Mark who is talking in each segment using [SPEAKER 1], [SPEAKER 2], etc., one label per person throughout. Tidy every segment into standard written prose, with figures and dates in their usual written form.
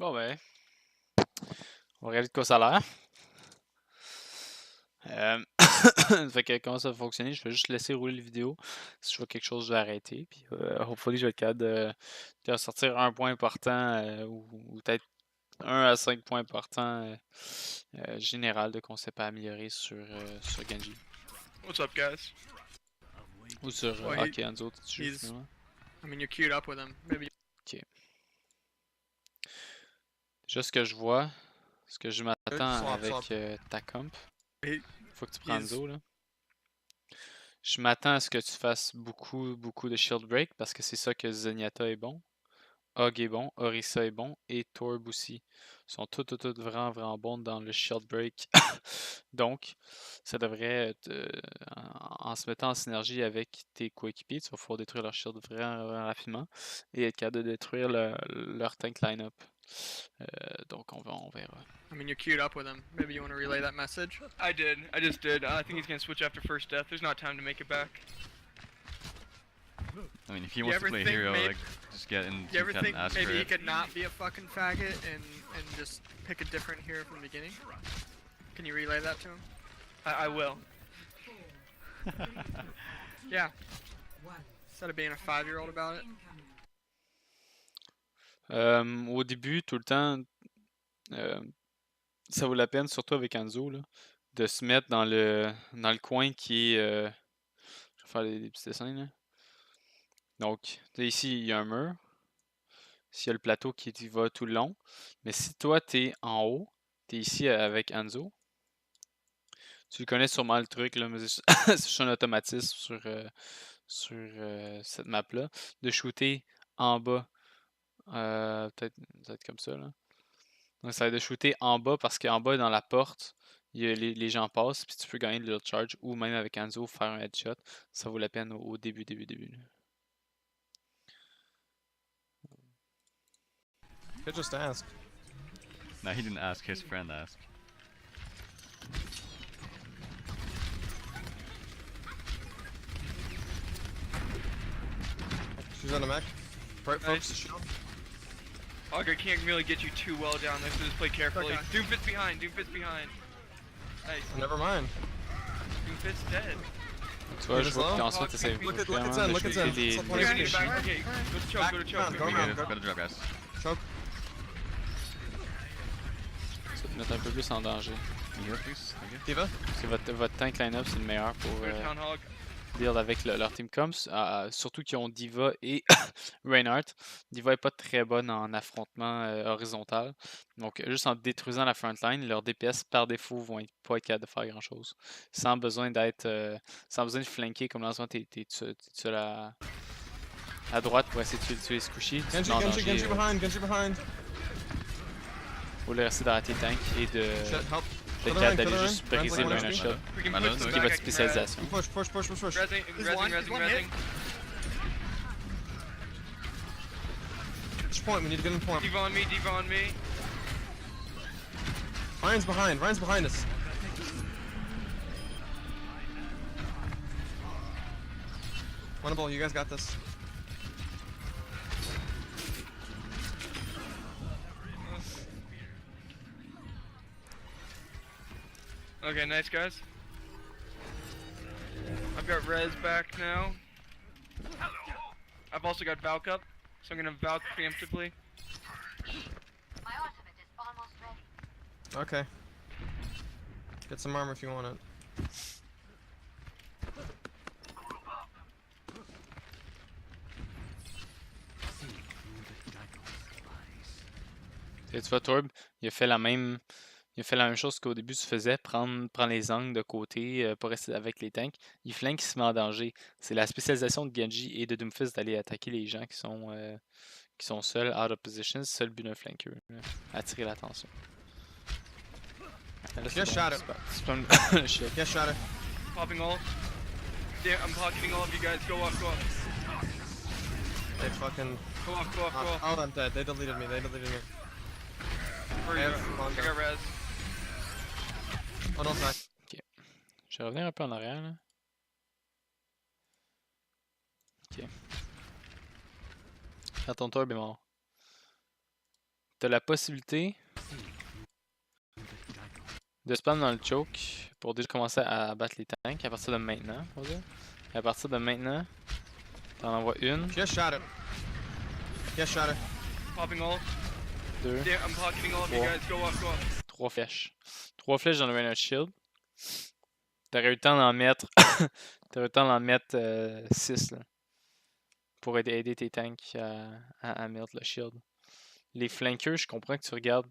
[SPEAKER 1] Bon ben, on va regarder de quoi ça a l'air. Fait que comment ça va fonctionner, je vais juste laisser rouler la vidéo. Si je vois quelque chose, je vais arrêter. Puis hopefully, je vais être capable de ressortir un point important ou peut-être 1 à 5 points importants général de concept à améliorer sur Genji.
[SPEAKER 2] What's up, guys?
[SPEAKER 1] Ou sur
[SPEAKER 2] Well,
[SPEAKER 1] Ok, Hanzo, tu
[SPEAKER 2] he's-
[SPEAKER 1] finalement.
[SPEAKER 2] I mean, you're queued up with him. Maybe.
[SPEAKER 1] Ok. Déjà ce que je vois, ce que je m'attends avec ta comp.
[SPEAKER 2] He-
[SPEAKER 1] Faut que tu prennes
[SPEAKER 2] he's-
[SPEAKER 1] Hanzo là. Je m'attends à ce que tu fasses beaucoup de shield break parce que c'est ça que Zenyatta est bon. Hog est bon, Orisa est bon et Torb aussi. Ils sont tous vraiment bons dans le shield break. Donc, ça devrait être, en se mettant en synergie avec tes coéquipiers, tu vas pouvoir détruire leur shield vraiment rapidement et être capable de détruire leur tank line-up. Donc, on verra.
[SPEAKER 2] I mean, you're queued up with him. Maybe you want to relay that message?
[SPEAKER 3] I did. I just did. I think he's gonna switch after first death. There's not time to make it back.
[SPEAKER 4] I mean, if he wants to play hero, like, just get in
[SPEAKER 2] You ever
[SPEAKER 4] team chat
[SPEAKER 2] think
[SPEAKER 4] and ask
[SPEAKER 2] maybe
[SPEAKER 4] for
[SPEAKER 2] he
[SPEAKER 4] it.
[SPEAKER 2] could not be a fucking faggot and just pick a different hero from the beginning? Can you relay that to him?
[SPEAKER 3] I will.
[SPEAKER 2] Yeah. Instead of being a 5-year-old about it.
[SPEAKER 1] Au début, tout le temps, ça vaut la peine, surtout avec Hanzo, là, de se mettre dans le coin qui est. Je vais faire des petits dessins. Là. Donc, ici, il y a un mur. Ici, il y a le plateau qui va tout le long. Mais si toi, tu es en haut, tu es ici avec Hanzo, tu connais sûrement le truc, là, mais c'est juste un automatisme sur cette map-là, de shooter en bas. Peut-être comme ça. Là. Donc, ça va être de shooter en bas parce qu'en bas, dans la porte, les gens passent, puis tu peux gagner de leur charge, ou même avec Hanzo, faire un headshot. Ça vaut la peine au début. Là.
[SPEAKER 5] Could just ask.
[SPEAKER 4] No, he didn't ask, his friend asked.
[SPEAKER 5] She's on the mech. Right,
[SPEAKER 3] Nice.
[SPEAKER 5] folks. Shield.
[SPEAKER 3] Augur can't really get you too well down there, so just play carefully.
[SPEAKER 2] Okay.
[SPEAKER 3] Doomfist behind. Doomfist behind. Nice.
[SPEAKER 5] Never mind.
[SPEAKER 3] Doomfist dead.
[SPEAKER 1] Tu vois, je
[SPEAKER 5] Just
[SPEAKER 1] vois
[SPEAKER 5] low?
[SPEAKER 1] qu'ensuite, t'essaies
[SPEAKER 5] Look at
[SPEAKER 1] vraiment
[SPEAKER 5] Zen,
[SPEAKER 1] de
[SPEAKER 5] look at
[SPEAKER 1] shooter
[SPEAKER 5] Zen.
[SPEAKER 1] les...
[SPEAKER 5] Stop
[SPEAKER 3] Okay,
[SPEAKER 5] playing.
[SPEAKER 3] we need to back. Okay, go to choke. Go to choke.
[SPEAKER 5] Go
[SPEAKER 3] Go to
[SPEAKER 5] around,
[SPEAKER 3] choke.
[SPEAKER 5] go
[SPEAKER 4] Go to drop, guys.
[SPEAKER 5] Choke.
[SPEAKER 1] Ça te mettre un peu plus en danger.
[SPEAKER 4] Heal, please. Thank you.
[SPEAKER 5] Diva.
[SPEAKER 1] Parce que votre tank line-up, c'est le meilleur pour
[SPEAKER 3] Go to Town Hog.
[SPEAKER 1] deal avec leur team comps. Surtout qu'ils ont Diva et Reinhardt. Diva est pas très bonne en affrontement horizontal. Donc, juste en détruisant la front line, leurs DPS par défaut vont pas être capables de faire grand chose. Sans besoin sans besoin de flanker comme là en ce moment, t'es seul à droite pour essayer de tuer Squishy. Tu te mets en danger,
[SPEAKER 5] Genji behind, Genji behind.
[SPEAKER 1] Faut le rester derrière tes tanks et
[SPEAKER 5] Shit, help.
[SPEAKER 1] d'être
[SPEAKER 5] Kill
[SPEAKER 1] capable
[SPEAKER 5] her
[SPEAKER 1] d'aller
[SPEAKER 5] in,
[SPEAKER 1] juste
[SPEAKER 5] kill her in.
[SPEAKER 1] briser le
[SPEAKER 5] Rein's
[SPEAKER 1] line
[SPEAKER 5] like
[SPEAKER 1] shot.
[SPEAKER 3] We can
[SPEAKER 4] I
[SPEAKER 3] push
[SPEAKER 4] know,
[SPEAKER 3] this
[SPEAKER 4] so
[SPEAKER 1] Qui est
[SPEAKER 3] back.
[SPEAKER 1] votre
[SPEAKER 3] I can
[SPEAKER 1] spécialisation.
[SPEAKER 5] Push.
[SPEAKER 3] Rezzing,
[SPEAKER 2] He's
[SPEAKER 3] rezzing,
[SPEAKER 2] one, he's
[SPEAKER 3] rezzing,
[SPEAKER 2] one hit.
[SPEAKER 3] rezzing.
[SPEAKER 5] Which point? We need to get in point.
[SPEAKER 3] Diva on me, Diva on me.
[SPEAKER 5] Ryan's behind us. Winnable, you guys got this.
[SPEAKER 3] Okay, nice guys. I've got Rez back now. I've also got Valk up, so I'm gonna Valk preemptively.
[SPEAKER 6] My ultimate is almost ready.
[SPEAKER 5] Okay. Get some armor if you want it.
[SPEAKER 1] Et tu vois, Torb, il a fait la même chose qu'au début tu faisais, prendre les angles de côté pour rester avec les tanks. Il flank, il se met en danger. C'est la spécialisation de Genji et de Doomfist d'aller attaquer les gens qui sont seuls, out of position. C'est ça le but d'un flanker, attirer l'attention. Là, c'est
[SPEAKER 5] Just shot it.
[SPEAKER 1] c'est pas une shit.
[SPEAKER 5] Get shot it.
[SPEAKER 3] Popping all. Yeah, I'm pocketing all of you guys. Go off, go off.
[SPEAKER 5] They fucking.
[SPEAKER 3] Go off, go off, go off.
[SPEAKER 5] Oh, I'm dead. They deleted me.
[SPEAKER 3] Where
[SPEAKER 5] I
[SPEAKER 3] are you?
[SPEAKER 5] have long
[SPEAKER 3] I got Rez.
[SPEAKER 5] Oh, don't attack.
[SPEAKER 1] Je vais revenir un peu en arrière, là. Ok. Ah, ton Torb est mort. t'as la possibilité de spam dans le choke pour déjà commencer à battre les tanks à partir de maintenant, on va dire. Et à partir de maintenant, t'en envoies une,
[SPEAKER 5] Just shot it. Just shot it.
[SPEAKER 3] Popping all.
[SPEAKER 1] deux,
[SPEAKER 3] Damn, I'm pocketing all of you
[SPEAKER 1] Four.
[SPEAKER 3] guys. Go off, go off.
[SPEAKER 1] 3 flèches. 3 flèches dans le Reinhardt Shield. T'aurais eu le temps d'en mettre. T'aurais eu le temps d'en mettre 6 là. Pour aider tes tanks à mettre le shield. Les flankers, je comprends que tu regardes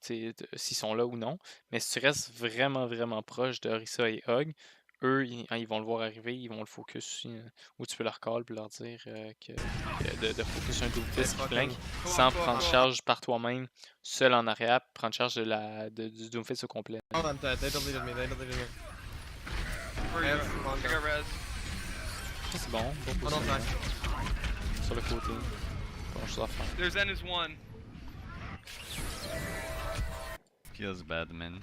[SPEAKER 1] s'ils sont là ou non. Mais si tu restes vraiment proche de Orisa et Hog, eux, ils vont le voir arriver, ils vont le focus. Ou tu peux leur call pour leur dire de focus un Doomfist qui flank sans prendre charge par toi-même, seul en arrière, prendre charge du Doomfist au complet.
[SPEAKER 5] Oh, I'm dead. They deleted me. They deleted me.
[SPEAKER 3] Where
[SPEAKER 5] I
[SPEAKER 3] you
[SPEAKER 5] have
[SPEAKER 3] at? I
[SPEAKER 5] Mondo.
[SPEAKER 3] got res.
[SPEAKER 1] Ça, c'est bon. Bon
[SPEAKER 5] Oh, don't
[SPEAKER 1] positionnement.
[SPEAKER 5] die.
[SPEAKER 1] Sur le côté. Pas grand chose à faire.
[SPEAKER 3] There's N is one.
[SPEAKER 4] Feels bad, man.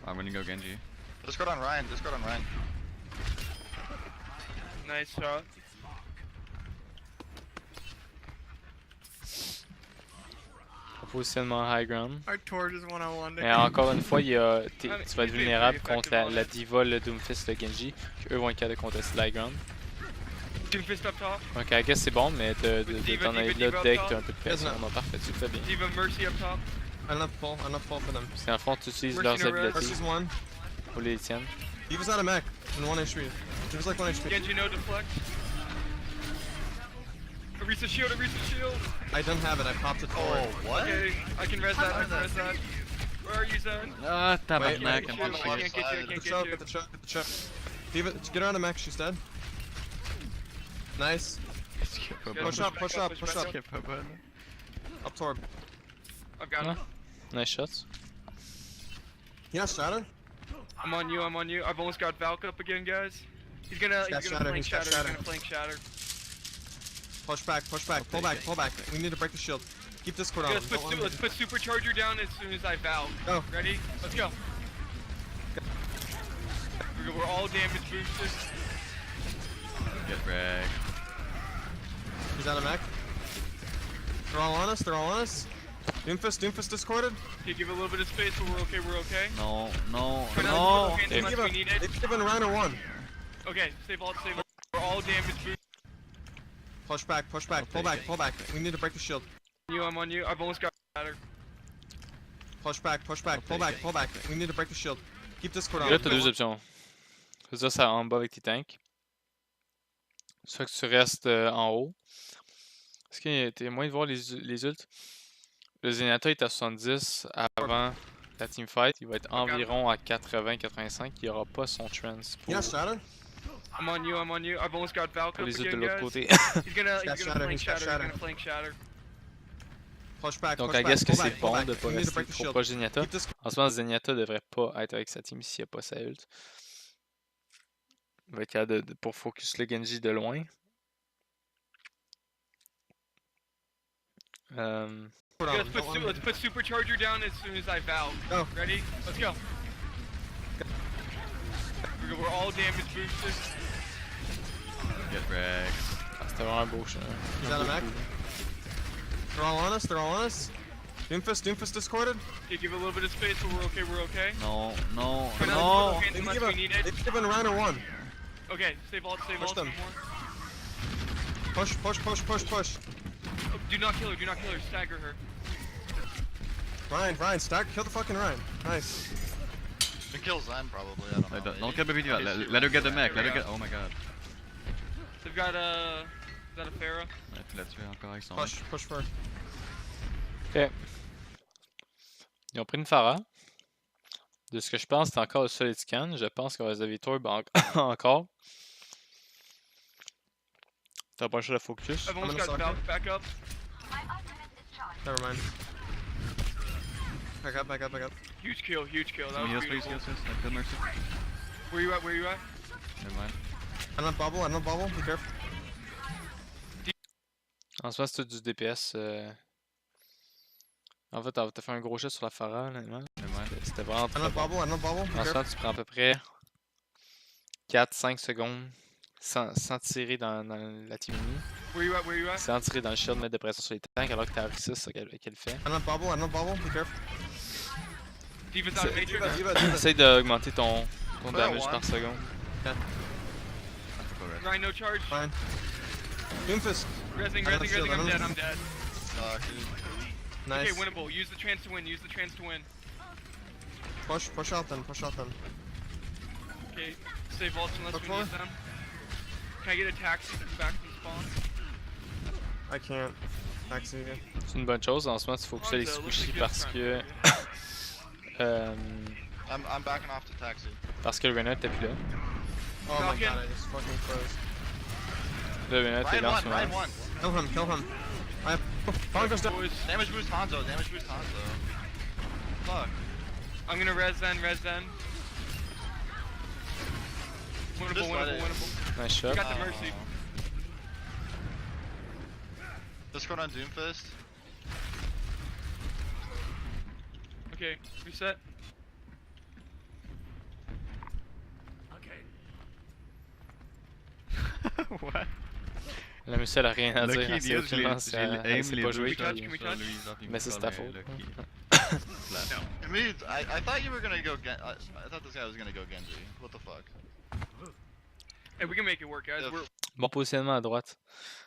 [SPEAKER 4] I'm gonna go Genji.
[SPEAKER 7] Discord on Ryan, Discord on Ryan.
[SPEAKER 3] Nice shot.
[SPEAKER 1] Positionnement high ground.
[SPEAKER 2] Our Torch is 1-on-1.
[SPEAKER 1] Mais encore une fois, tu vas être
[SPEAKER 3] he's being
[SPEAKER 1] vulnérable
[SPEAKER 3] pretty
[SPEAKER 1] contre
[SPEAKER 3] effective on
[SPEAKER 1] la
[SPEAKER 3] it.
[SPEAKER 1] diva, le Doomfist, le Genji, qu'eux vont être capables de contester l'high ground.
[SPEAKER 3] Doomfist up top.
[SPEAKER 1] Donc, I guess c'est bon, mais de
[SPEAKER 3] Diva,
[SPEAKER 1] t'en
[SPEAKER 3] Diva,
[SPEAKER 1] aller là
[SPEAKER 3] Diva
[SPEAKER 1] dès
[SPEAKER 3] up
[SPEAKER 1] que t'as un
[SPEAKER 3] top.
[SPEAKER 1] peu de pression.
[SPEAKER 5] Yes,
[SPEAKER 1] Non, parfait, tu le fais bien.
[SPEAKER 3] Diva Mercy up top.
[SPEAKER 5] Enough fall for them.
[SPEAKER 1] C'est en fond, tu utilises
[SPEAKER 3] Mercy
[SPEAKER 1] leurs
[SPEAKER 3] no res.
[SPEAKER 1] habiletés
[SPEAKER 5] Versus one.
[SPEAKER 1] pour les tiennes.
[SPEAKER 5] He was out of mech in 1 HP. He was like 1 HP.
[SPEAKER 3] Genji no deflect. Orisa shield, Orisa shield.
[SPEAKER 5] I don't have it. I popped it forward.
[SPEAKER 7] Oh, what?
[SPEAKER 3] Okay, I can res that, I can res that. Where are you, Zen?
[SPEAKER 4] Ah,
[SPEAKER 5] Wait,
[SPEAKER 4] tabarnak,
[SPEAKER 3] I
[SPEAKER 4] I'm
[SPEAKER 3] can't
[SPEAKER 4] on
[SPEAKER 3] get you, I
[SPEAKER 4] shit.
[SPEAKER 3] can't get you, I
[SPEAKER 7] Get
[SPEAKER 5] Get
[SPEAKER 3] can't
[SPEAKER 5] the
[SPEAKER 3] get
[SPEAKER 5] choke,
[SPEAKER 3] you.
[SPEAKER 5] get the choke, get the choke. Diva, get her on the mech. She's dead. Nice.
[SPEAKER 4] Skip a
[SPEAKER 3] Guys,
[SPEAKER 5] Push up, push up,
[SPEAKER 3] push
[SPEAKER 5] push
[SPEAKER 3] back
[SPEAKER 5] up.
[SPEAKER 4] Skip a button.
[SPEAKER 5] Up Torb.
[SPEAKER 3] I've got
[SPEAKER 1] Huh?
[SPEAKER 3] him.
[SPEAKER 1] Nice shots.
[SPEAKER 5] He has shatter.
[SPEAKER 3] I'm on you, I'm on you. I've almost got Valk up again, guys. He's gonna
[SPEAKER 5] got
[SPEAKER 3] flank
[SPEAKER 5] Shatter, he's got
[SPEAKER 3] Shatter, he's
[SPEAKER 5] Shatter.
[SPEAKER 3] gonna flank Shatter.
[SPEAKER 5] Push back, pull back, pull back. We need to break the shield. Keep Discord on.
[SPEAKER 3] Okay, let's put Supercharger down as soon as I Valk.
[SPEAKER 5] Go.
[SPEAKER 3] Ready? Let's go. We're all damage boosted.
[SPEAKER 4] Get wrecked.
[SPEAKER 5] He's out of mech. They're all on us, they're all on us. Doomfist discorded.
[SPEAKER 3] Okay, give it a little bit of space, but we're okay, we're okay.
[SPEAKER 4] No, no,
[SPEAKER 3] We're not
[SPEAKER 4] no.
[SPEAKER 3] okay
[SPEAKER 5] They've
[SPEAKER 3] unless we need it.
[SPEAKER 5] given Reiner 1.
[SPEAKER 3] Okay, save all, save all. We're all damage boosted.
[SPEAKER 5] Push back, pull back. We need to break the shield.
[SPEAKER 3] I'm on you. I've almost got Shatter.
[SPEAKER 5] Push back, pull back. We need to break the shield. Keep Discord on.
[SPEAKER 1] Là, t'as deux options. Soit ça en bas avec tes tanks. Soit que tu restes en haut. Est-ce que t'es moyen de voir les ults? Le Zenyatta est à 70 avant la teamfight. Il va être environ à 80-85. Il n'y aura pas son trance
[SPEAKER 5] He
[SPEAKER 1] pour,
[SPEAKER 5] has shatter.
[SPEAKER 3] I'm on you. I've almost got Valk
[SPEAKER 1] pour
[SPEAKER 3] up
[SPEAKER 1] les ults de
[SPEAKER 3] again,
[SPEAKER 1] l'autre
[SPEAKER 3] guys.
[SPEAKER 1] côté.
[SPEAKER 3] He's gonna
[SPEAKER 5] got
[SPEAKER 3] flank
[SPEAKER 5] Shatter, he's got
[SPEAKER 3] Shatter. He's
[SPEAKER 5] Shatter.
[SPEAKER 3] gonna flank Shatter.
[SPEAKER 5] Push back,
[SPEAKER 1] Donc,
[SPEAKER 5] push
[SPEAKER 1] I
[SPEAKER 5] back,
[SPEAKER 1] guess que
[SPEAKER 5] pull
[SPEAKER 1] c'est
[SPEAKER 5] back, pull
[SPEAKER 1] bon
[SPEAKER 5] back.
[SPEAKER 1] de pas
[SPEAKER 5] We need to
[SPEAKER 1] rester
[SPEAKER 5] break the
[SPEAKER 1] trop
[SPEAKER 5] shield.
[SPEAKER 1] proche de Zenyatta.
[SPEAKER 5] Keep Discord.
[SPEAKER 1] En ce moment, Zenyatta devrait pas être avec sa team s'il n'y a pas sa ult. Il va être capable pour focus le Genji de loin.
[SPEAKER 3] Okay, let's put Supercharger down as soon as I Valk.
[SPEAKER 5] Go.
[SPEAKER 3] Ready? Let's go. We're all damage boosted.
[SPEAKER 4] Get wrecked.
[SPEAKER 1] Ah, c'était vraiment un beau shot.
[SPEAKER 5] He's out of mech. They're all on us. Doomfist discorded.
[SPEAKER 3] Okay, give it a little bit of space, but we're okay, we're okay.
[SPEAKER 4] No, no,
[SPEAKER 3] We're not
[SPEAKER 4] no.
[SPEAKER 3] okay unless we need it.
[SPEAKER 5] They've given Reiner 1.
[SPEAKER 3] Okay, save all,
[SPEAKER 5] Push them.
[SPEAKER 3] more.
[SPEAKER 5] Push.
[SPEAKER 3] Oh, do not kill her, stagger her.
[SPEAKER 5] Ryan, stack, kill the fucking Ryan. Nice.
[SPEAKER 7] Can kill Zen probably, I don't know.
[SPEAKER 4] Don't kill baby Diva. Let her get the mech. Let her get. Oh my god.
[SPEAKER 3] They've got a... Is that a Pharah?
[SPEAKER 4] Ouais, tu l'as tué encore avec son.
[SPEAKER 5] Push for.
[SPEAKER 1] Ok. Ils ont pris une Pharah. De ce que je pense, c'est encore le Solid Scan. Je pense qu'on va les Torb encore. T'as pas le choix de focus.
[SPEAKER 3] I've almost
[SPEAKER 5] gonna
[SPEAKER 3] got
[SPEAKER 5] suck
[SPEAKER 3] Valk back up.
[SPEAKER 6] My ultimate is charged.
[SPEAKER 5] Never mind. Back up.
[SPEAKER 3] Huge kill, that
[SPEAKER 4] Some heals,
[SPEAKER 3] was
[SPEAKER 4] please,
[SPEAKER 3] beautiful.
[SPEAKER 4] heals. I killed Mercy.
[SPEAKER 3] Where you at?
[SPEAKER 4] Never mind.
[SPEAKER 5] I'm not bubble. Be careful.
[SPEAKER 1] En ce moment, c'est tout du DPS. En fait, t'as fait un gros shot sur la Pharah, honnêtement.
[SPEAKER 4] Never mind.
[SPEAKER 1] C'était vraiment
[SPEAKER 5] I'm
[SPEAKER 1] très
[SPEAKER 5] not
[SPEAKER 1] bon.
[SPEAKER 5] bubble. Be
[SPEAKER 1] En ce
[SPEAKER 5] careful.
[SPEAKER 1] moment, tu prends à peu près 4-5 secondes sans tirer dans la team ennemie.
[SPEAKER 3] Where you at? Where you at?
[SPEAKER 1] Sans tirer dans le shield, mettre de pression sur les tanks, alors que t'as Orisa, c'est ça qu'elle fait.
[SPEAKER 5] I don't bubble, be careful.
[SPEAKER 3] Diva's
[SPEAKER 1] So-
[SPEAKER 3] out of Matrix.
[SPEAKER 5] Diva.
[SPEAKER 1] Essaye d'augmenter ton
[SPEAKER 7] Put out
[SPEAKER 1] damage
[SPEAKER 7] one.
[SPEAKER 1] par seconde.
[SPEAKER 4] I have to go red.
[SPEAKER 3] Ryan, no charge.
[SPEAKER 5] Fine. Doomfist.
[SPEAKER 3] Resing,
[SPEAKER 5] I don't
[SPEAKER 3] resing,
[SPEAKER 5] shield,
[SPEAKER 3] resing.
[SPEAKER 5] I
[SPEAKER 3] I'm
[SPEAKER 5] don't-
[SPEAKER 3] dead. I'm dead.
[SPEAKER 7] Fuck, dude.
[SPEAKER 5] Nice.
[SPEAKER 3] Okay, winnable. Use the chance to win. Use the chance to win.
[SPEAKER 5] Push out then.
[SPEAKER 3] Okay, save ults unless
[SPEAKER 5] Look
[SPEAKER 3] we
[SPEAKER 5] for
[SPEAKER 3] need them. Can I get a taxi back from spawn?
[SPEAKER 5] I can't. Taxi.
[SPEAKER 1] C'est une bonne chose. En ce moment, il faut que ça les
[SPEAKER 3] Hanzo, looks
[SPEAKER 1] squishy
[SPEAKER 3] like
[SPEAKER 1] parce
[SPEAKER 3] you're
[SPEAKER 1] que.
[SPEAKER 3] front.
[SPEAKER 7] I'm backing off to taxi.
[SPEAKER 1] Parce que le Renard était plus là.
[SPEAKER 5] Oh my
[SPEAKER 3] Falcon.
[SPEAKER 5] god, I just fucking froze.
[SPEAKER 1] Le Renard était
[SPEAKER 7] Ryan
[SPEAKER 1] là en
[SPEAKER 7] one,
[SPEAKER 1] ce
[SPEAKER 7] Ryan
[SPEAKER 1] moment.
[SPEAKER 7] one.
[SPEAKER 5] Kill him. I have. Bongo's down.
[SPEAKER 3] Boys,
[SPEAKER 7] Damage boost Hanzo, damage boost Hanzo. Fuck.
[SPEAKER 3] I'm gonna res then. Winnable,
[SPEAKER 7] Just let it.
[SPEAKER 3] winnable.
[SPEAKER 1] Nice
[SPEAKER 3] We
[SPEAKER 1] shot.
[SPEAKER 3] got the mercy.
[SPEAKER 7] Discord on Doomfist.
[SPEAKER 3] Okay, reset. What?
[SPEAKER 1] La musique, elle a rien à dire.
[SPEAKER 4] Lucky
[SPEAKER 1] Elle sait
[SPEAKER 4] Diaz,
[SPEAKER 1] aucunement si elle
[SPEAKER 4] aim
[SPEAKER 1] sait
[SPEAKER 4] les
[SPEAKER 1] pas
[SPEAKER 4] deux
[SPEAKER 1] jouer.
[SPEAKER 3] touch,
[SPEAKER 1] puis-
[SPEAKER 3] can we
[SPEAKER 4] sur
[SPEAKER 3] touch?
[SPEAKER 4] lui, ils ont fait
[SPEAKER 1] Mais c'est
[SPEAKER 4] une
[SPEAKER 1] ta
[SPEAKER 4] balle,
[SPEAKER 1] faute.
[SPEAKER 4] Lucky. Flat.
[SPEAKER 7] It means I thought you were gonna go I thought this guy was gonna go Genji. What the fuck?
[SPEAKER 3] Hey, we can make it work, guys.
[SPEAKER 7] Yeah.
[SPEAKER 3] We're
[SPEAKER 1] Bon positionnement à droite.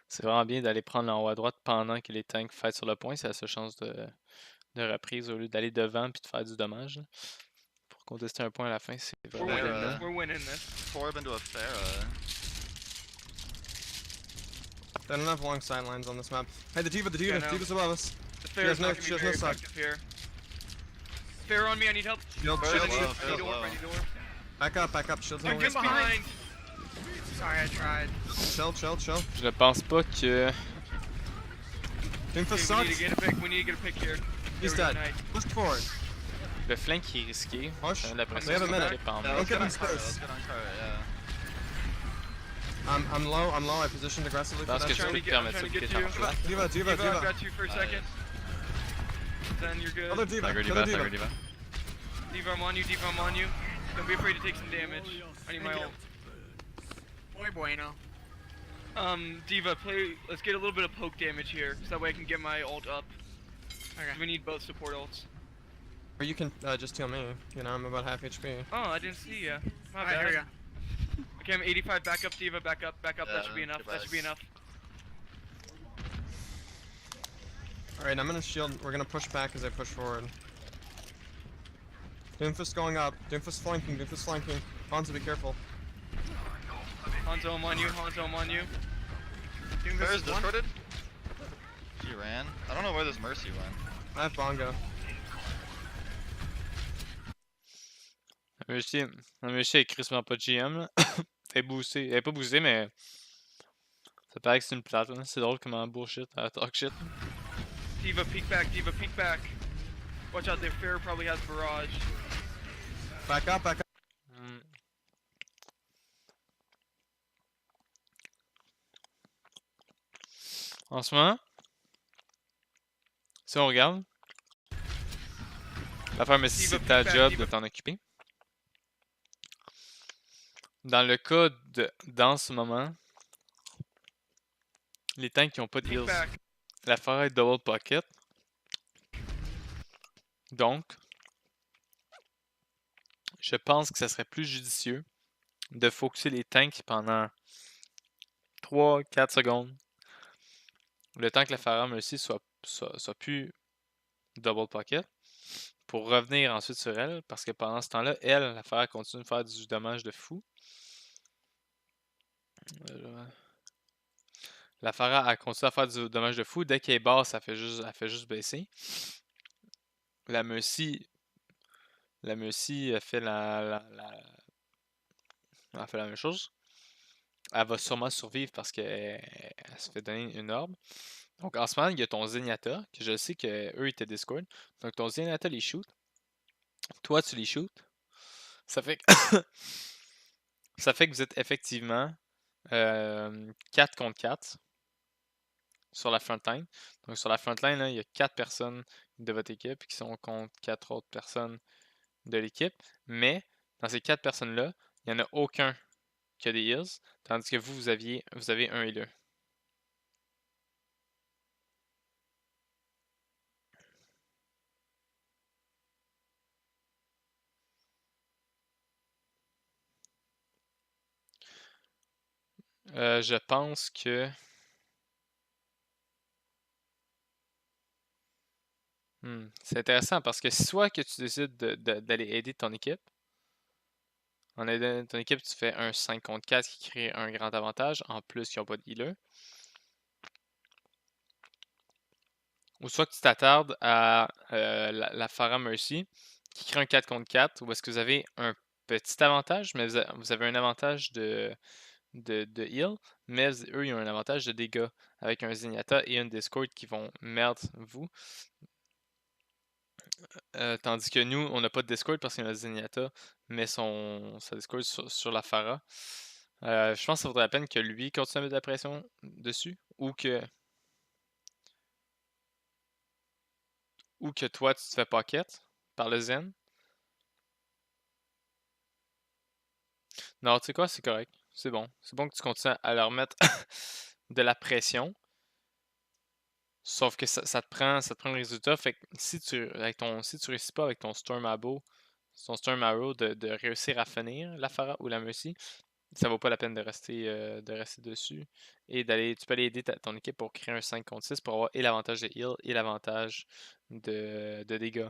[SPEAKER 1] C'est vraiment bien d'aller prendre en haut à droite pendant que les tanks fight sur le point. C'est la seule chance de reprise au lieu d'aller devant puis de faire du dommage. Là. Pour contester un point à la fin, c'est
[SPEAKER 3] we're
[SPEAKER 1] vraiment
[SPEAKER 3] winning
[SPEAKER 1] évident.
[SPEAKER 3] this. We're winning this.
[SPEAKER 7] Torb into a Pharah.
[SPEAKER 5] They don't have long sidelines on this map. Hey, the Diva,
[SPEAKER 3] Yeah, no.
[SPEAKER 5] Diva's above us.
[SPEAKER 3] The fair is
[SPEAKER 5] no-
[SPEAKER 3] not gonna
[SPEAKER 5] she
[SPEAKER 3] be
[SPEAKER 5] has no
[SPEAKER 3] very
[SPEAKER 5] suck.
[SPEAKER 3] effective here. Fair on me. I need help.
[SPEAKER 5] Shield,
[SPEAKER 7] Very
[SPEAKER 5] shield,
[SPEAKER 7] low,
[SPEAKER 5] shield.
[SPEAKER 3] I
[SPEAKER 7] very
[SPEAKER 3] need orb.
[SPEAKER 7] low.
[SPEAKER 3] I need orb.
[SPEAKER 5] Back up, shields
[SPEAKER 3] I'm
[SPEAKER 5] no
[SPEAKER 3] just
[SPEAKER 5] way.
[SPEAKER 3] behind.
[SPEAKER 2] Sorry, I tried.
[SPEAKER 5] Chill.
[SPEAKER 1] Je ne pense pas que.
[SPEAKER 5] Doomfist
[SPEAKER 3] Okay, we need to
[SPEAKER 5] sucks.
[SPEAKER 3] get a pick. We need to get a pick here.
[SPEAKER 5] He's
[SPEAKER 3] There we go,
[SPEAKER 5] dead.
[SPEAKER 3] nice.
[SPEAKER 5] Push forward.
[SPEAKER 1] Le flank qui est risqué.
[SPEAKER 5] Push.
[SPEAKER 1] La pression
[SPEAKER 5] They have a
[SPEAKER 1] sur
[SPEAKER 5] minute.
[SPEAKER 1] les pans.
[SPEAKER 7] Yeah,
[SPEAKER 5] Don't
[SPEAKER 7] let's
[SPEAKER 5] get
[SPEAKER 7] get
[SPEAKER 5] in
[SPEAKER 7] on Kara,
[SPEAKER 5] space.
[SPEAKER 7] let's get on Kara, yeah.
[SPEAKER 5] I'm low. I positioned aggressively for
[SPEAKER 1] Parce que
[SPEAKER 5] that.
[SPEAKER 1] tu
[SPEAKER 3] trying
[SPEAKER 1] peux
[SPEAKER 3] to
[SPEAKER 1] te
[SPEAKER 3] get-
[SPEAKER 1] permettre ça
[SPEAKER 3] trying
[SPEAKER 1] de
[SPEAKER 3] to get
[SPEAKER 1] quitter en
[SPEAKER 3] you.
[SPEAKER 1] flat.
[SPEAKER 5] Diva.
[SPEAKER 3] Diva, I've got you for a
[SPEAKER 7] Nice.
[SPEAKER 3] second. Then you're good.
[SPEAKER 5] Other Diva.
[SPEAKER 4] Tiger
[SPEAKER 5] Kill the
[SPEAKER 4] Diva, Tiger
[SPEAKER 5] Diva.
[SPEAKER 4] Diva.
[SPEAKER 3] Diva, I'm on you. Diva, I'm on you. Don't be afraid to take some damage. I need my ult.
[SPEAKER 2] Muy bueno.
[SPEAKER 3] Diva, play. Let's get a little bit of poke damage here, so that way I can get my ult up.
[SPEAKER 2] Okay.
[SPEAKER 3] We need both support ults.
[SPEAKER 5] Or you can just heal me. You know, I'm about half HP.
[SPEAKER 3] Oh, I didn't see ya. My
[SPEAKER 2] Alright, here we
[SPEAKER 3] bad.
[SPEAKER 2] go.
[SPEAKER 3] Okay, I'm 85. Back up, Diva. Back up.
[SPEAKER 7] Yeah,
[SPEAKER 3] That should be enough.
[SPEAKER 7] goodbye.
[SPEAKER 3] That should be enough.
[SPEAKER 5] Alright, I'm gonna shield. We're gonna push back as I push forward. Doomfist going up. Doomfist flanking. Hanzo, be careful.
[SPEAKER 3] Hanzo, I'm on you. Hanzo, I'm on you.
[SPEAKER 7] Pharah's discorded? She ran. I don't know where this Mercy went.
[SPEAKER 5] I have Bongo.
[SPEAKER 1] La Mercy est crissement pas de GM. Là. Elle est boostée. Elle est pas boostée, mais. Ça paraît que c'est une plate. Là. C'est drôle comment bullshit, elle talk shit.
[SPEAKER 3] Diva, peek back. Diva, peek back. Watch out, their Fair probably has barrage.
[SPEAKER 5] Back up.
[SPEAKER 1] Hmm. En ce moment, si on regarde, l'affaire Messi,
[SPEAKER 3] Diva,
[SPEAKER 1] c'est ta
[SPEAKER 3] feedback,
[SPEAKER 1] job
[SPEAKER 3] Diva.
[SPEAKER 1] de t'en occuper. Dans le cas dans ce moment, les tanks qui ont pas de
[SPEAKER 3] Peek
[SPEAKER 1] heals,
[SPEAKER 3] back.
[SPEAKER 1] l'affaire est double pocket. Donc, je pense que ça serait plus judicieux de focusser les tanks pendant 3-4 secondes. Le temps que la Pharah Mercy soit plus double pocket. Pour revenir ensuite sur elle. Parce que pendant ce temps-là, elle, la Pharah continue de faire du dommage de fou. La Pharah elle continue à faire du dommage de fou. Dès qu'elle est basse, elle fait juste baisser. La Mercy elle fait elle fait la même chose. Elle va sûrement survivre parce qu'elle se fait donner une orbe. Donc en ce moment, il y a ton Zenyatta, que je sais qu'eux étaient Discord. Donc ton Zenyatta les shoot. Toi, tu les shoot. Ça fait que, ça fait que vous êtes effectivement 4 contre 4 sur la front line. Donc sur la front line, là, il y a 4 personnes de votre équipe qui sont contre 4 autres personnes de l'équipe. Mais dans ces 4 personnes-là, il n'y en a aucun qui a des heals, tandis que vous avez un healer. Je pense que... c'est intéressant parce que soit que tu décides d'aller aider ton équipe, en aidant ton équipe, tu fais un 5 contre 4 qui crée un grand avantage, en plus qu'ils n'ont pas de healer. Ou soit que tu t'attardes à la Pharah Mercy, qui crée un 4 contre 4, où est-ce que vous avez un petit avantage, mais vous avez un avantage de heal, mais eux, ils ont un avantage de dégâts, avec un Zenyatta et une Discord qui vont merde vous. Tandis que nous, on n'a pas de Discord parce qu'on a Zenyatta, mais sa Discord sur la Pharah. Je pense que ça vaudrait la peine que lui continue à mettre de la pression dessus, ou que toi, tu te fais pocket par le Zen. Non, tu sais quoi, c'est correct. C'est bon. C'est bon que tu continues à leur mettre de la pression. Sauf que ça te prend le résultat. Fait que si tu réussis pas avec ton Storm Arrow, de réussir à finir la Pharah ou la Mercy, ça vaut pas la peine de rester dessus. Et tu peux aller aider ton équipe pour créer un 5 contre 6 pour avoir et l'avantage de heal et l'avantage de dégâts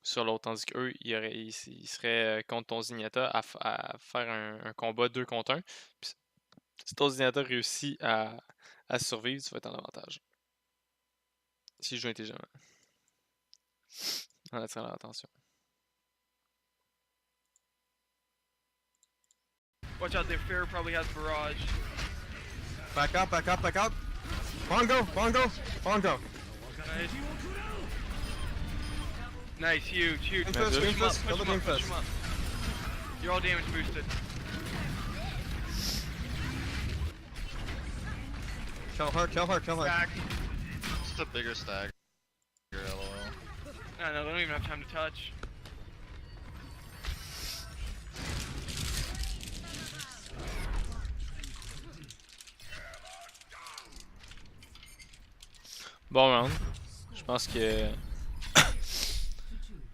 [SPEAKER 1] sur l'autre. Tandis qu'eux, ils seraient contre ton Zenyatta à faire un combat 2 contre 1. Puis, si ton Zenyatta réussit à survivre, tu vas être en avantage. Si je joue intelligemment. En attirant leur attention.
[SPEAKER 3] Watch out, their fair probably has barrage.
[SPEAKER 5] Back up, back up, back up. Bongo, bongo, bongo.
[SPEAKER 3] Nice. Nice, huge, huge.
[SPEAKER 5] Doomfist,
[SPEAKER 3] Push 'em up,
[SPEAKER 5] Doomfist,
[SPEAKER 3] push
[SPEAKER 5] double
[SPEAKER 3] 'em up, push
[SPEAKER 5] Doomfist.
[SPEAKER 3] 'em up. You're all damage boosted.
[SPEAKER 5] Kill her, kill her, kill her.
[SPEAKER 2] Back.
[SPEAKER 7] Just a bigger stagger, lol.
[SPEAKER 3] No, they don't even have time to touch.
[SPEAKER 1] Bon round. Je pense que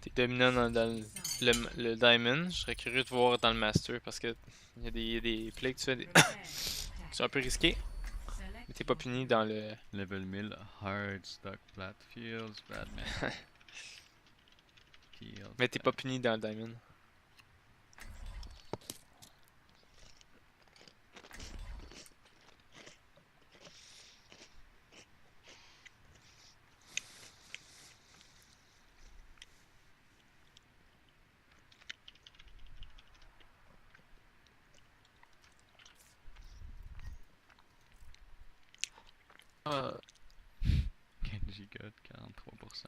[SPEAKER 1] t'es dominant dans le Diamond. Je serais curieux de voir dans le Master parce que il y a des plays que tu fais qui sont un peu risqués. Mais t'es pas puni dans le...
[SPEAKER 4] Level 1000, hard, stock, flat, fields, Bradman. Fields,
[SPEAKER 1] Mais t'es pas puni dans le Diamond.
[SPEAKER 4] Genji God, 43%.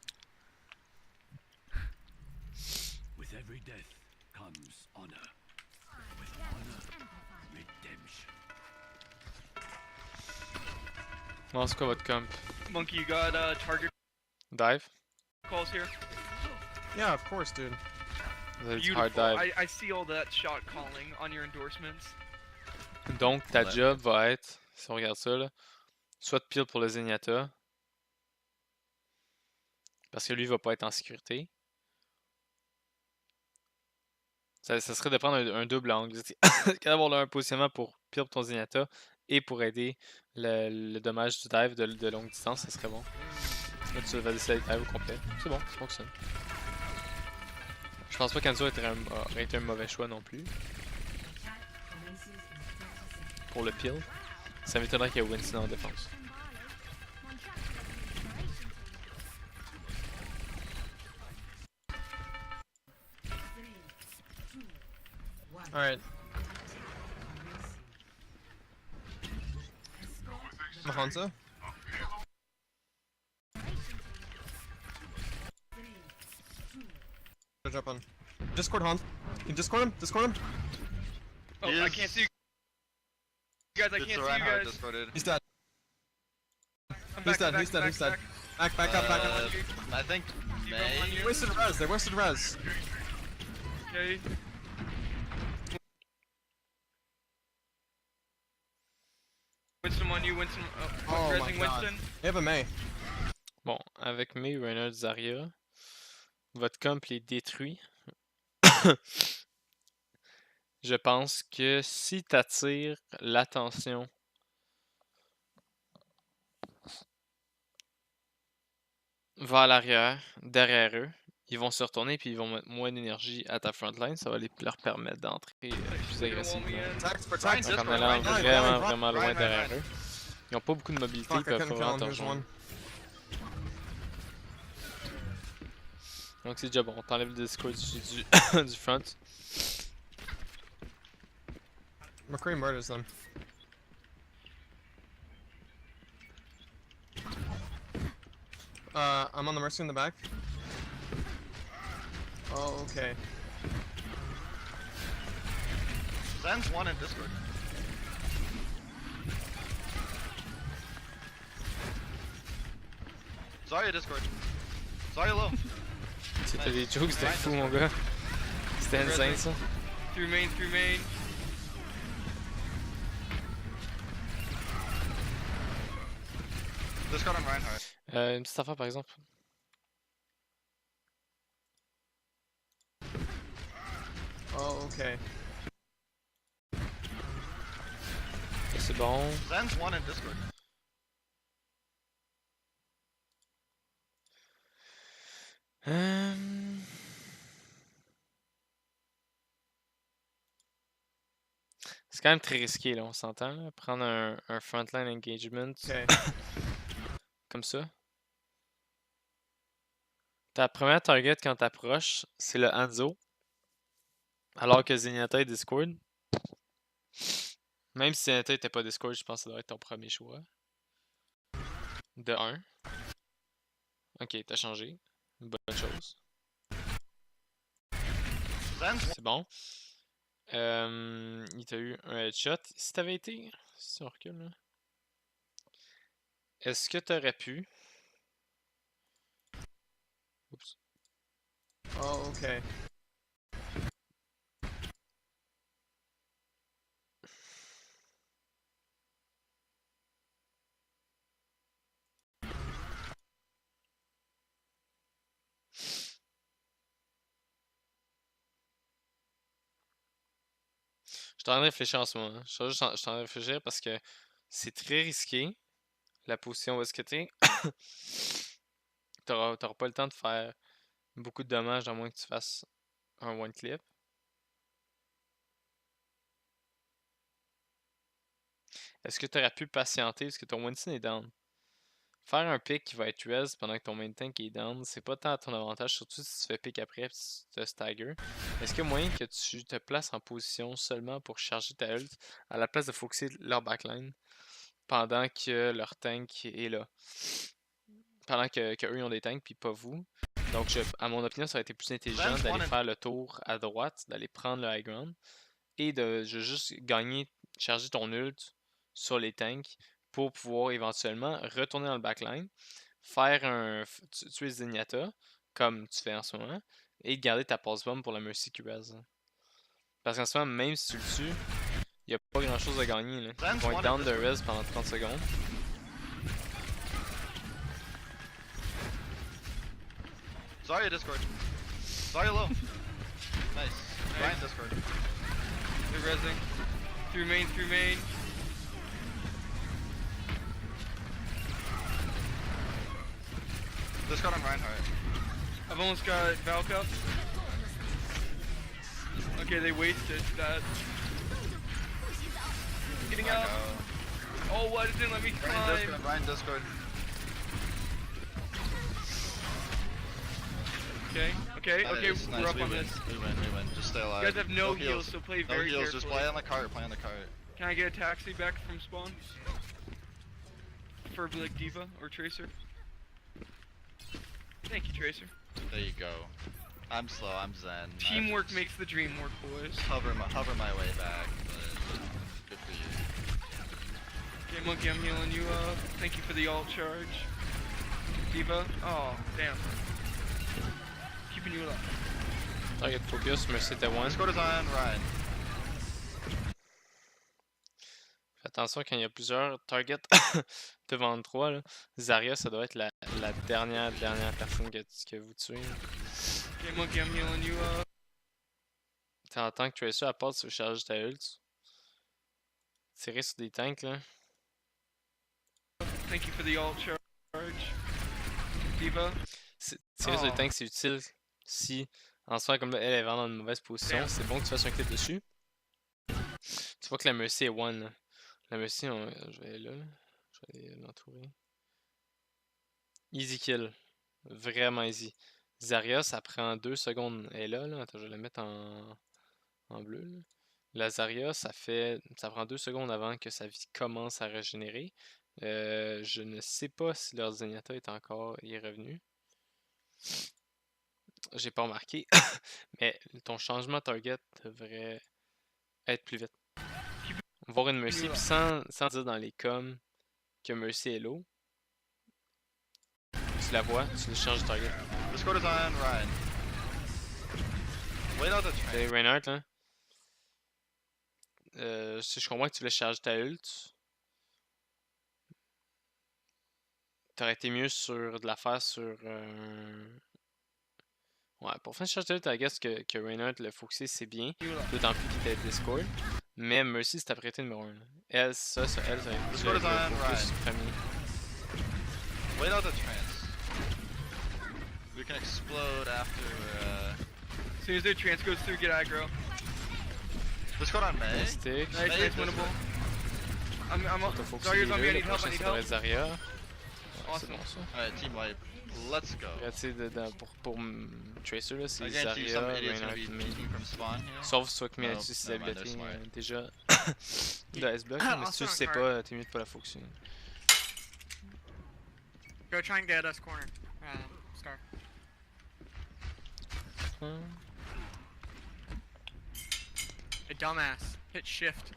[SPEAKER 8] With every death comes honor. With honor, redemption.
[SPEAKER 1] Bon, c'est quoi votre comp?
[SPEAKER 3] Monkey, you got target
[SPEAKER 1] Dive?
[SPEAKER 3] calls here?
[SPEAKER 5] Yeah, of course, dude.
[SPEAKER 1] Vous avez dit
[SPEAKER 3] Beautiful.
[SPEAKER 1] hard dive.
[SPEAKER 3] I see all that shot calling on your endorsements.
[SPEAKER 1] Donc, ta
[SPEAKER 4] Ouais.
[SPEAKER 1] job va être, si on regarde ça, là, soit de pile pour le Zenyatta, parce que lui va pas être en sécurité. Ça serait de prendre un double angle. D'avoir un positionnement pour pile pour ton Zenyatta et pour aider le dommage du dive de longue distance, ça serait bon. Là, tu vas décider de dive au complet. C'est bon, ça fonctionne. Je pense pas qu'Anzo aurait été un mauvais choix non plus. Pour le pile. Ça m'étonnerait qu'il y ait Winston en défense.
[SPEAKER 5] Alright. Hanzo? Jump on. Discord Hans. You Discord him? Discord him?
[SPEAKER 3] Oh,
[SPEAKER 7] He
[SPEAKER 3] I
[SPEAKER 7] is-
[SPEAKER 3] can't see you guys. I
[SPEAKER 7] It's
[SPEAKER 3] can't see you
[SPEAKER 7] Reinhardt
[SPEAKER 3] guys.
[SPEAKER 7] discorded.
[SPEAKER 5] He's dead.
[SPEAKER 3] I'm
[SPEAKER 5] He's
[SPEAKER 3] back,
[SPEAKER 5] dead,
[SPEAKER 3] back,
[SPEAKER 5] he's dead,
[SPEAKER 3] back,
[SPEAKER 5] he's dead.
[SPEAKER 3] back.
[SPEAKER 5] Back up, back up.
[SPEAKER 7] I think May.
[SPEAKER 5] They wasted res, they wasted res.
[SPEAKER 3] Okay. Winston on you, Winston.
[SPEAKER 5] Oh my
[SPEAKER 3] Rezzing
[SPEAKER 5] God.
[SPEAKER 3] Winston.
[SPEAKER 5] They have a Mei.
[SPEAKER 1] Bon, avec mes Reynolds Zarya, votre comp les détruit. Je pense que si t'attires l'attention vers l'arrière, derrière eux, ils vont se retourner puis ils vont mettre moins d'énergie à ta frontline. Ça va leur permettre d'entrer plus agressivement.
[SPEAKER 5] Protect,
[SPEAKER 7] Ryan
[SPEAKER 5] protect.
[SPEAKER 7] Discord,
[SPEAKER 1] En allant
[SPEAKER 7] Ryan, Ryan,
[SPEAKER 1] vraiment,
[SPEAKER 5] Ryan,
[SPEAKER 1] vraiment loin
[SPEAKER 7] Ryan,
[SPEAKER 1] derrière
[SPEAKER 7] Ryan.
[SPEAKER 1] eux. Ils n'ont pas beaucoup de mobilité,
[SPEAKER 5] Fuck,
[SPEAKER 1] ils
[SPEAKER 5] I
[SPEAKER 1] peuvent
[SPEAKER 5] couldn't
[SPEAKER 1] pas
[SPEAKER 5] kill
[SPEAKER 1] vraiment
[SPEAKER 5] him.
[SPEAKER 1] te
[SPEAKER 5] Here's
[SPEAKER 1] rejoindre.
[SPEAKER 5] one.
[SPEAKER 1] Donc c'est déjà bon, on t'enlève le Discord du, du front.
[SPEAKER 5] McCree murders them. I'm on the Mercy in the back. Oh, okay.
[SPEAKER 7] Zen's one in Discord. Zarya Discord. Zarya low.
[SPEAKER 1] C'était des jokes, c'était fou mon gars. C'était insane ça.
[SPEAKER 3] Through main, through main.
[SPEAKER 7] Discord on Reinhardt.
[SPEAKER 1] Une petite affaire par exemple.
[SPEAKER 5] Oh, okay.
[SPEAKER 1] Ça, c'est bon.
[SPEAKER 7] Zen's one in Discord.
[SPEAKER 1] C'est quand même très risqué là, on s'entend. Là. Prendre un frontline engagement
[SPEAKER 5] Okay.
[SPEAKER 1] comme ça. Ta première target quand t'approches, c'est le Hanzo. Alors que Zenyatta est Discord. Même si Zenyatta était pas Discord, je pense que ça doit être ton premier choix. De 1. Ok, t'as changé. Une bonne chose.
[SPEAKER 7] Zen's one.
[SPEAKER 1] C'est bon. Il t'a eu un headshot. Si t'avais été. Si on recule là. Est-ce que t'aurais pu. Oups.
[SPEAKER 5] Oh, okay.
[SPEAKER 1] Je suis en train de réfléchir en ce moment. Je suis en train de réfléchir parce que c'est très risqué. La position où est-ce que t'es. T'auras pas le temps de faire beaucoup de dommages à moins que tu fasses un one clip. Est-ce que tu aurais pu patienter parce que ton Winston est down? Faire un pick qui va être res pendant que ton main tank est down, c'est pas tant à ton avantage, surtout si tu fais pick après et tu te stagger. Est-ce qu'il y a moyen que tu te places en position seulement pour charger ta ult à la place de focuser leur backline pendant que leur tank est là? Pendant que eux ils ont des tanks puis pas vous. Donc à mon opinion ça aurait été plus intelligent d'aller faire le tour à droite, d'aller prendre le high ground et de juste gagner, charger ton ult sur les tanks pour pouvoir éventuellement retourner dans le backline, faire tuer Zenyatta comme tu fais en ce moment et garder ta pass bomb pour la Mercy qui res. Parce qu'en ce moment même si tu le tues, il n'y a pas grand chose à gagner là. Ils vont être down de res pendant 30 secondes.
[SPEAKER 7] Zarya Discord. Zarya low. Nice. Ryan Discord.
[SPEAKER 3] They're rezzing. Through main, through main.
[SPEAKER 7] Discord on Reinhardt.
[SPEAKER 3] I've almost got Valka. Okay, they wasted that. Getting out. Oh, why didn't let me
[SPEAKER 7] Ryan
[SPEAKER 3] climb?
[SPEAKER 7] Discord. Ryan Discord.
[SPEAKER 3] Okay, okay,
[SPEAKER 7] That
[SPEAKER 3] okay,
[SPEAKER 7] is
[SPEAKER 3] we're
[SPEAKER 7] nice.
[SPEAKER 3] up
[SPEAKER 7] We
[SPEAKER 3] on
[SPEAKER 7] win.
[SPEAKER 3] this.
[SPEAKER 7] We win. We win. Just stay alive.
[SPEAKER 3] You guys have no heals, so play
[SPEAKER 7] No
[SPEAKER 3] very
[SPEAKER 7] heals.
[SPEAKER 3] carefully.
[SPEAKER 7] Just play on the cart. Play on the cart.
[SPEAKER 3] Can I get a taxi back from spawn? Preferably like Diva or Tracer. Thank you, Tracer.
[SPEAKER 7] There you go. I'm slow. I'm zen. I
[SPEAKER 3] Teamwork
[SPEAKER 7] just
[SPEAKER 3] makes the dream work, boys.
[SPEAKER 7] hover my way back. But good for you.
[SPEAKER 3] Okay, Monkey, I'm healing you up. Thank you for the alt charge. Diva. Oh, damn. Keeping you alive.
[SPEAKER 1] Target focus, Mercy était one.
[SPEAKER 7] Discord is on Ryan.
[SPEAKER 1] Fais attention quand il y a plusieurs targets devant 3, là. Zarya, ça doit être la dernière personne que vous tuez. Là.
[SPEAKER 3] Okay, Monkey, I'm healing you up.
[SPEAKER 1] En tant que Tracer, à part tu charges ta ult. Tirer sur des tanks là.
[SPEAKER 3] Thank you for the ult charge. D.Va.
[SPEAKER 1] Tirer sur
[SPEAKER 3] Oh.
[SPEAKER 1] des tanks c'est utile si en soi comme là, elle est vraiment dans une mauvaise position.
[SPEAKER 3] Damn.
[SPEAKER 1] C'est bon que tu fasses un clip dessus. Tu vois que la Mercy est one là. La Mercy, je vais aller là. Je vais aller l'entourer. Easy kill. Vraiment easy. Zarya, ça prend 2 secondes. Elle est là, là. Attends, je vais la mettre en bleu. Là. La Zarya, ça prend 2 secondes avant que sa vie commence à régénérer. Je ne sais pas si leur Zenyatta est revenu. J'ai pas remarqué. Mais ton changement de target devrait être plus vite. Voir une Mercy, puis sans dire dans les coms que Mercy est low. Tu la vois, tu le changes de target.
[SPEAKER 7] Discord is on Ryan. Wait out the train.
[SPEAKER 1] C'est Reinhardt là. Si je comprends que tu voulais charger ta ult. T'aurais été mieux de la faire sur Ouais, pour faire charger ta ult, I guess que Reinhardt le focusé c'est bien. D'autant plus qu'il était Discord. Mais Mercy c'est ta priorité numéro 1. Elle, ça elle, ça aurait
[SPEAKER 7] Discord is on
[SPEAKER 1] focus
[SPEAKER 7] Ryan.
[SPEAKER 1] premier.
[SPEAKER 7] Wait out the trance. We can explode after.
[SPEAKER 3] As soon as their trance goes through, get aggro.
[SPEAKER 7] Discord on May.
[SPEAKER 1] Stick.
[SPEAKER 3] Nice,
[SPEAKER 7] May
[SPEAKER 3] nice,
[SPEAKER 7] is
[SPEAKER 3] winnable. I'm
[SPEAKER 1] T'as focusé
[SPEAKER 3] Zarya's
[SPEAKER 1] les
[SPEAKER 3] on me,
[SPEAKER 1] deux,
[SPEAKER 3] I
[SPEAKER 1] le
[SPEAKER 3] need help,
[SPEAKER 1] prochain
[SPEAKER 3] I need
[SPEAKER 1] ça devrait
[SPEAKER 3] help.
[SPEAKER 1] être Zarya. Ouais, c'est
[SPEAKER 3] Awesome.
[SPEAKER 1] bon ça.
[SPEAKER 7] Alright, team wipe. Let's go.
[SPEAKER 1] Là, tu sais, pour Tracer, là,
[SPEAKER 7] I
[SPEAKER 1] c'est
[SPEAKER 7] guarantee you
[SPEAKER 1] Zarya,
[SPEAKER 7] some idiot's gonna
[SPEAKER 1] Reinhardt,
[SPEAKER 7] be
[SPEAKER 1] May.
[SPEAKER 7] peeking from spawn here.
[SPEAKER 1] Sauf soit que
[SPEAKER 7] No,
[SPEAKER 1] Miyagi ses
[SPEAKER 7] never mind, they're
[SPEAKER 1] habilités
[SPEAKER 7] smart.
[SPEAKER 1] déjà de S-Block, mais si tu le
[SPEAKER 2] Also
[SPEAKER 1] sais
[SPEAKER 2] on
[SPEAKER 1] pas, t'es mieux de pas la focuser.
[SPEAKER 2] Go try and get us corner. Star. A dumbass. Hit shift.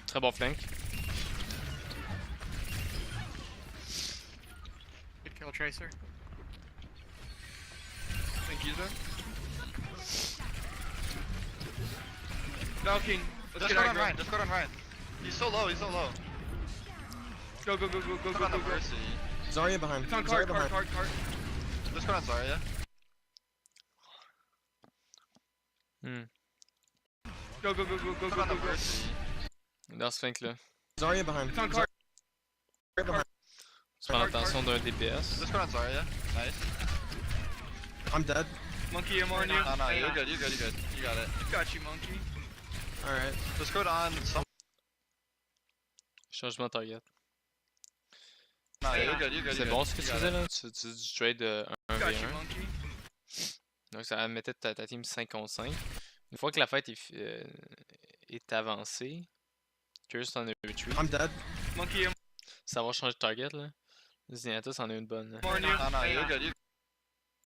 [SPEAKER 1] Très bon flank.
[SPEAKER 2] Good kill, Tracer.
[SPEAKER 3] Thank you, sir. Falcon, let's get
[SPEAKER 7] Discord on
[SPEAKER 3] aggro.
[SPEAKER 7] Ryan. Discord on Ryan. He's so low. He's so low.
[SPEAKER 3] Go, go, go, go, go,
[SPEAKER 7] Discord
[SPEAKER 3] go,
[SPEAKER 7] on
[SPEAKER 3] go,
[SPEAKER 7] the
[SPEAKER 3] go.
[SPEAKER 7] Mercy.
[SPEAKER 5] Zarya behind.
[SPEAKER 3] It's on
[SPEAKER 5] Zarya
[SPEAKER 3] cart, cart,
[SPEAKER 5] behind.
[SPEAKER 3] cart, cart.
[SPEAKER 7] Discord on Zarya.
[SPEAKER 3] Go, go, go, go, go,
[SPEAKER 7] Discord
[SPEAKER 3] go,
[SPEAKER 7] on the
[SPEAKER 3] go, go.
[SPEAKER 7] Mercy.
[SPEAKER 1] Dans ce flank là,
[SPEAKER 5] Zarya behind.
[SPEAKER 3] It's on cart.
[SPEAKER 5] Zarya behind.
[SPEAKER 1] tu prends l'attention d'un DPS.
[SPEAKER 7] Discord on Zarya. Nice.
[SPEAKER 5] I'm dead.
[SPEAKER 3] Monkey, I'm on you.
[SPEAKER 7] No, no, you're good. You're good. You're good. You got it.
[SPEAKER 3] Got you, monkey.
[SPEAKER 5] Alright.
[SPEAKER 7] Discord on some.
[SPEAKER 1] Changement de target.
[SPEAKER 7] No, you're good. You're good.
[SPEAKER 1] C'est
[SPEAKER 7] you're
[SPEAKER 1] bon
[SPEAKER 7] good.
[SPEAKER 1] ce que
[SPEAKER 7] You
[SPEAKER 1] tu
[SPEAKER 7] got
[SPEAKER 1] faisais
[SPEAKER 7] it.
[SPEAKER 1] là, tu du trade de
[SPEAKER 3] Got you,
[SPEAKER 1] 1v1.
[SPEAKER 3] monkey.
[SPEAKER 1] Donc ça mettait ta team 5 contre 5. Une fois que la fête est avancée, Curse en a retreat.
[SPEAKER 5] I'm dead.
[SPEAKER 3] Monkey, I'm
[SPEAKER 1] Ça va changer de target là. Zenyatta c'en a une bonne. Là.
[SPEAKER 3] on you.
[SPEAKER 7] No, no, you're good. You're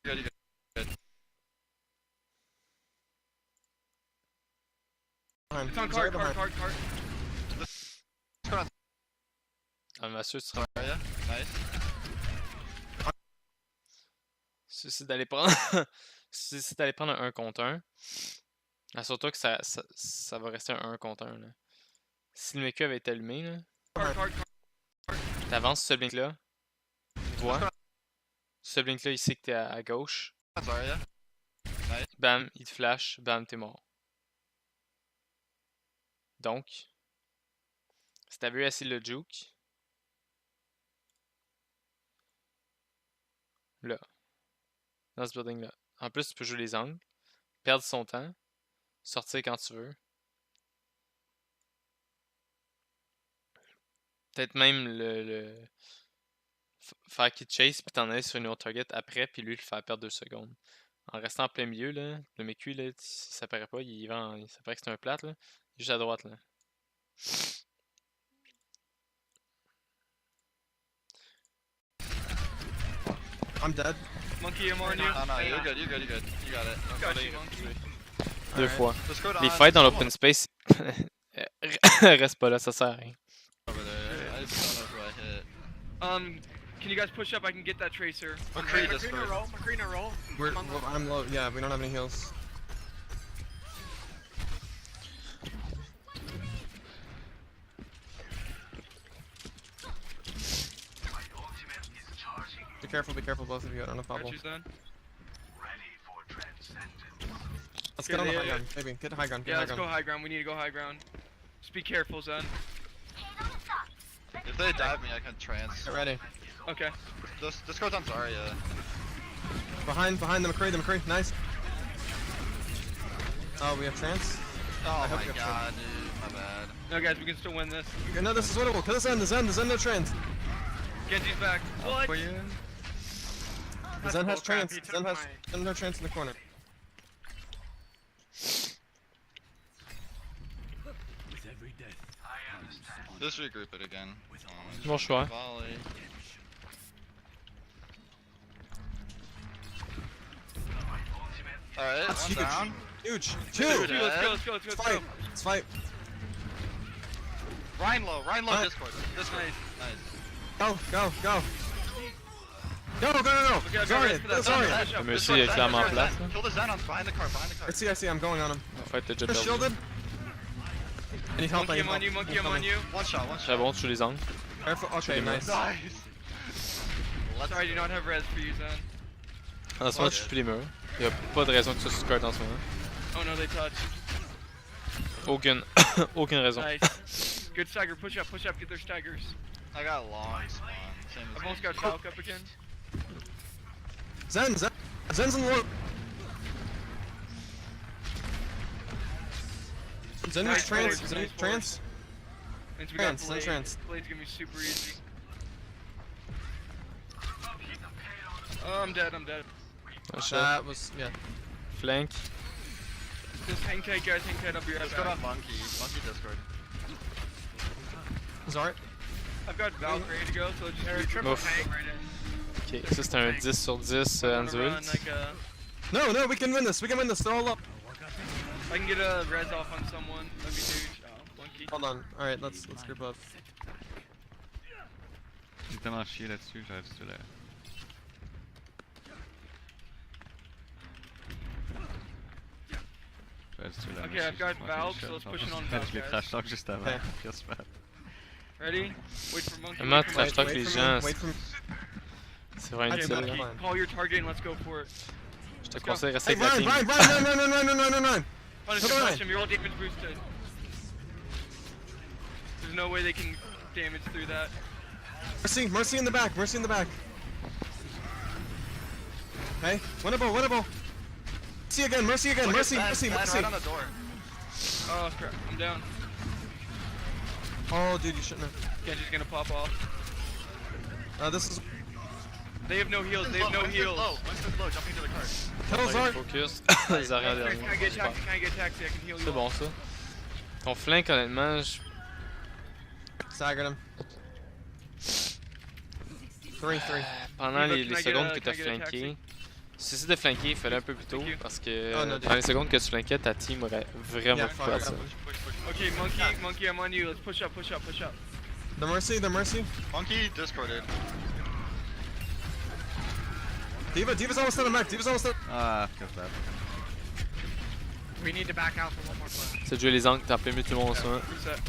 [SPEAKER 7] good. You're good.
[SPEAKER 5] Behind.
[SPEAKER 3] It's on
[SPEAKER 5] Zarya
[SPEAKER 3] cart, cart,
[SPEAKER 5] behind.
[SPEAKER 3] cart, cart.
[SPEAKER 7] Discord on
[SPEAKER 1] On m'assure que tu seras.
[SPEAKER 7] Zarya. Nice.
[SPEAKER 1] Si d'aller prendre. si d'aller prendre un 1 contre 1. Assure-toi que ça va rester un 1 contre 1 là. Si le mecha avait été allumé là,
[SPEAKER 3] Cart, cart, cart.
[SPEAKER 1] t'avances ce blink là. Tu vois? Ce blink là, il sait que t'es à gauche.
[SPEAKER 7] On Zarya.
[SPEAKER 1] Bam, il te flash, bam, t'es mort. Donc, si t'avais eu assez le juke, là, dans ce building là. En plus, tu peux jouer les angles, perdre son temps, sortir quand tu veux. Peut-être même faire qu'il te chase puis t'en aller sur une autre target après puis lui le faire perdre 2 secondes. En restant en plein milieu là, le MQ là, ça paraît pas, ça paraît que c'est un plat là. Juste à droite là.
[SPEAKER 5] I'm dead.
[SPEAKER 3] Monkey, I'm on you.
[SPEAKER 7] No, no, you're good. You're good. You're good. You got it.
[SPEAKER 3] Got you, monkey.
[SPEAKER 1] Deux
[SPEAKER 5] Alright.
[SPEAKER 1] fois.
[SPEAKER 7] Discord on.
[SPEAKER 1] Les fights dans l'open space, reste pas là, ça sert à rien.
[SPEAKER 7] Over there. I just don't know who I hit.
[SPEAKER 3] Can you guys push up? I can get that tracer.
[SPEAKER 7] McCree
[SPEAKER 2] Macrina
[SPEAKER 7] Discord.
[SPEAKER 2] roll. Macrina roll.
[SPEAKER 5] We're,
[SPEAKER 2] I'm on the-
[SPEAKER 5] I'm low. Yeah, we don't have any heals. be careful, both of you. I don't know if I'll.
[SPEAKER 3] Got you, Zen.
[SPEAKER 5] Let's get on the
[SPEAKER 3] Yeah,
[SPEAKER 5] high
[SPEAKER 3] yeah.
[SPEAKER 5] ground, maybe. Get high ground, get
[SPEAKER 3] Yeah,
[SPEAKER 5] high
[SPEAKER 3] let's go
[SPEAKER 5] ground.
[SPEAKER 3] high ground. We need to go high ground. Just be careful, Zen.
[SPEAKER 7] If they dive me, I can trance.
[SPEAKER 5] Get ready.
[SPEAKER 3] Okay.
[SPEAKER 7] Discord's on Zarya.
[SPEAKER 5] Behind the McCree, nice. Oh, we have trance?
[SPEAKER 7] Oh
[SPEAKER 5] hope
[SPEAKER 7] my
[SPEAKER 5] you have
[SPEAKER 7] god, dude. My bad.
[SPEAKER 3] No, guys, we can still win this.
[SPEAKER 5] Okay, no, this is winnable. Kill the Zen, no trance.
[SPEAKER 3] Genji's back. What?
[SPEAKER 4] For you.
[SPEAKER 2] That's
[SPEAKER 5] Zen has
[SPEAKER 2] bullcrap,
[SPEAKER 5] trance,
[SPEAKER 2] he took
[SPEAKER 5] Zen has
[SPEAKER 2] my-
[SPEAKER 5] no trance in the corner.
[SPEAKER 8] With every death comes honor.
[SPEAKER 7] Just regroup it again.
[SPEAKER 1] Bon choix.
[SPEAKER 7] Volley. Alright,
[SPEAKER 5] That's
[SPEAKER 7] one
[SPEAKER 5] huge.
[SPEAKER 7] down.
[SPEAKER 5] Huge.
[SPEAKER 7] Dude,
[SPEAKER 5] Two!
[SPEAKER 3] Let's go, let's go, let's go,
[SPEAKER 5] Let's
[SPEAKER 3] let's
[SPEAKER 5] fight.
[SPEAKER 3] go.
[SPEAKER 5] Let's fight.
[SPEAKER 7] Ryan low,
[SPEAKER 5] Alright.
[SPEAKER 7] Discord. Discord. Nice.
[SPEAKER 5] Go. Go.
[SPEAKER 3] Okay, I got
[SPEAKER 5] Zarya,
[SPEAKER 3] res for that.
[SPEAKER 5] Zarya.
[SPEAKER 3] Push up.
[SPEAKER 1] Mercy est clairement en place. là.
[SPEAKER 7] Kill the Zen on behind the car,
[SPEAKER 5] I see, I'm going on him.
[SPEAKER 1] On va fight the
[SPEAKER 5] They're
[SPEAKER 1] Jabel.
[SPEAKER 5] shielded. I need help, I
[SPEAKER 3] Monkey,
[SPEAKER 5] need
[SPEAKER 3] I'm on
[SPEAKER 5] help.
[SPEAKER 3] you, monkey,
[SPEAKER 5] I'm
[SPEAKER 3] I'm on
[SPEAKER 5] coming.
[SPEAKER 3] you.
[SPEAKER 7] One shot.
[SPEAKER 1] J'abonde sur les angles.
[SPEAKER 5] Careful, okay,
[SPEAKER 1] Shoot him
[SPEAKER 5] nice.
[SPEAKER 7] Nice.
[SPEAKER 3] Sorry, I do not have res for you, Zen.
[SPEAKER 1] En ce moment, je suis plus les murs. Il y a pas de raison que tu sois en ce moment.
[SPEAKER 3] Oh no, they touched.
[SPEAKER 1] Aucune, aucune raison.
[SPEAKER 3] Nice. Good stagger, push up, get their staggers.
[SPEAKER 7] I got long spawn. Same as
[SPEAKER 3] I've almost
[SPEAKER 7] me.
[SPEAKER 3] got Falk up again.
[SPEAKER 5] Zen's in the low. Zen
[SPEAKER 3] Nice
[SPEAKER 5] needs trance,
[SPEAKER 3] forward,
[SPEAKER 5] Zen
[SPEAKER 3] nice
[SPEAKER 5] needs trance.
[SPEAKER 3] Means we
[SPEAKER 5] Trance,
[SPEAKER 3] got
[SPEAKER 5] no
[SPEAKER 3] Blade.
[SPEAKER 5] trance.
[SPEAKER 3] Blade's gonna be super easy. Oh, I'm dead.
[SPEAKER 1] Un shot.
[SPEAKER 5] That was, yeah.
[SPEAKER 1] Flank.
[SPEAKER 3] Just hang tight, guys, hang tight. I'll be right
[SPEAKER 7] Discord
[SPEAKER 3] back.
[SPEAKER 7] on Monkey. Monkey Discord.
[SPEAKER 5] Zart.
[SPEAKER 3] I've got Valk ready to go, so just
[SPEAKER 2] They're
[SPEAKER 3] do
[SPEAKER 2] triple
[SPEAKER 1] Ouf.
[SPEAKER 2] tank right in.
[SPEAKER 1] Ok, ça c'est un 10 sur 10
[SPEAKER 3] I'm
[SPEAKER 1] Hands
[SPEAKER 3] gonna run
[SPEAKER 1] ult.
[SPEAKER 3] like a...
[SPEAKER 5] No, we can win this. They're all up.
[SPEAKER 3] I can get a res off on someone. That'd be huge. Oh, Monkey.
[SPEAKER 5] Hold on. Alright, let's group up.
[SPEAKER 4] J'ai tellement chié là-dessus, j'aurais dû te le... J'aurais dû te le...
[SPEAKER 3] Okay, I've got Valve, so let's push it on Valve,
[SPEAKER 4] Je l'ai
[SPEAKER 3] guys.
[SPEAKER 4] trash talk juste avant.
[SPEAKER 5] Okay.
[SPEAKER 4] Pire spot.
[SPEAKER 3] Ready? Wait for Monkey.
[SPEAKER 1] Vraiment,
[SPEAKER 3] wait for
[SPEAKER 1] trash
[SPEAKER 3] Monkey.
[SPEAKER 1] talk
[SPEAKER 5] Wait
[SPEAKER 1] les
[SPEAKER 5] for
[SPEAKER 1] gens,
[SPEAKER 5] me, wait for me.
[SPEAKER 1] c'est vraiment
[SPEAKER 5] Okay,
[SPEAKER 1] utile.
[SPEAKER 5] Monkey.
[SPEAKER 1] là.
[SPEAKER 3] Monkey, call your target and let's go for it.
[SPEAKER 1] Je te
[SPEAKER 3] Let's go.
[SPEAKER 1] conseille de rester
[SPEAKER 5] Hey,
[SPEAKER 1] avec la
[SPEAKER 5] Ryan,
[SPEAKER 1] team.
[SPEAKER 5] Ryan.
[SPEAKER 3] Punish
[SPEAKER 5] Come
[SPEAKER 3] him,
[SPEAKER 5] on.
[SPEAKER 3] punish him. You're all damage boosted. There's no way they can damage through that.
[SPEAKER 5] Mercy in the back. Okay, winnable. Mercy again.
[SPEAKER 7] Look at
[SPEAKER 5] Mercy.
[SPEAKER 7] Zen right on the door.
[SPEAKER 3] Oh crap, I'm down.
[SPEAKER 5] Oh, dude, you shouldn't have.
[SPEAKER 3] Genji's gonna pop off.
[SPEAKER 5] This is.
[SPEAKER 3] They have no heals, they have no heals.
[SPEAKER 7] Winston's low, jumping to the cart.
[SPEAKER 5] Kill Zart.
[SPEAKER 1] Focus. Zarya
[SPEAKER 3] Can
[SPEAKER 1] dernier.
[SPEAKER 3] I get
[SPEAKER 1] Super.
[SPEAKER 3] taxi? Can I get taxi? I can heal you.
[SPEAKER 1] C'est bon ça. Ton flank, honnêtement,
[SPEAKER 5] Staggered him. 3.
[SPEAKER 1] pendant
[SPEAKER 3] Can I
[SPEAKER 1] les
[SPEAKER 3] get
[SPEAKER 1] secondes
[SPEAKER 3] a-
[SPEAKER 1] que
[SPEAKER 3] can
[SPEAKER 1] t'as
[SPEAKER 3] I get a taxi?
[SPEAKER 1] flanqué, si c'est de flanquer, il fallait un peu plus tôt
[SPEAKER 3] Thank you.
[SPEAKER 1] parce que
[SPEAKER 5] Oh, no,
[SPEAKER 1] dans les secondes que tu flanquais, ta team aurait vraiment
[SPEAKER 5] Yeah,
[SPEAKER 1] pu
[SPEAKER 5] fuck,
[SPEAKER 1] faire
[SPEAKER 5] yeah.
[SPEAKER 1] ça.
[SPEAKER 3] Okay, Monkey, I'm on you. Let's push up.
[SPEAKER 5] The Mercy.
[SPEAKER 7] Monkey discorded.
[SPEAKER 5] Diva's almost on the mech.
[SPEAKER 4] Ah, feel bad.
[SPEAKER 2] We need to back out for one more push.
[SPEAKER 1] C'est de jouer les angles, t'as plein mieux tout le monde en ce moment.
[SPEAKER 3] Reset.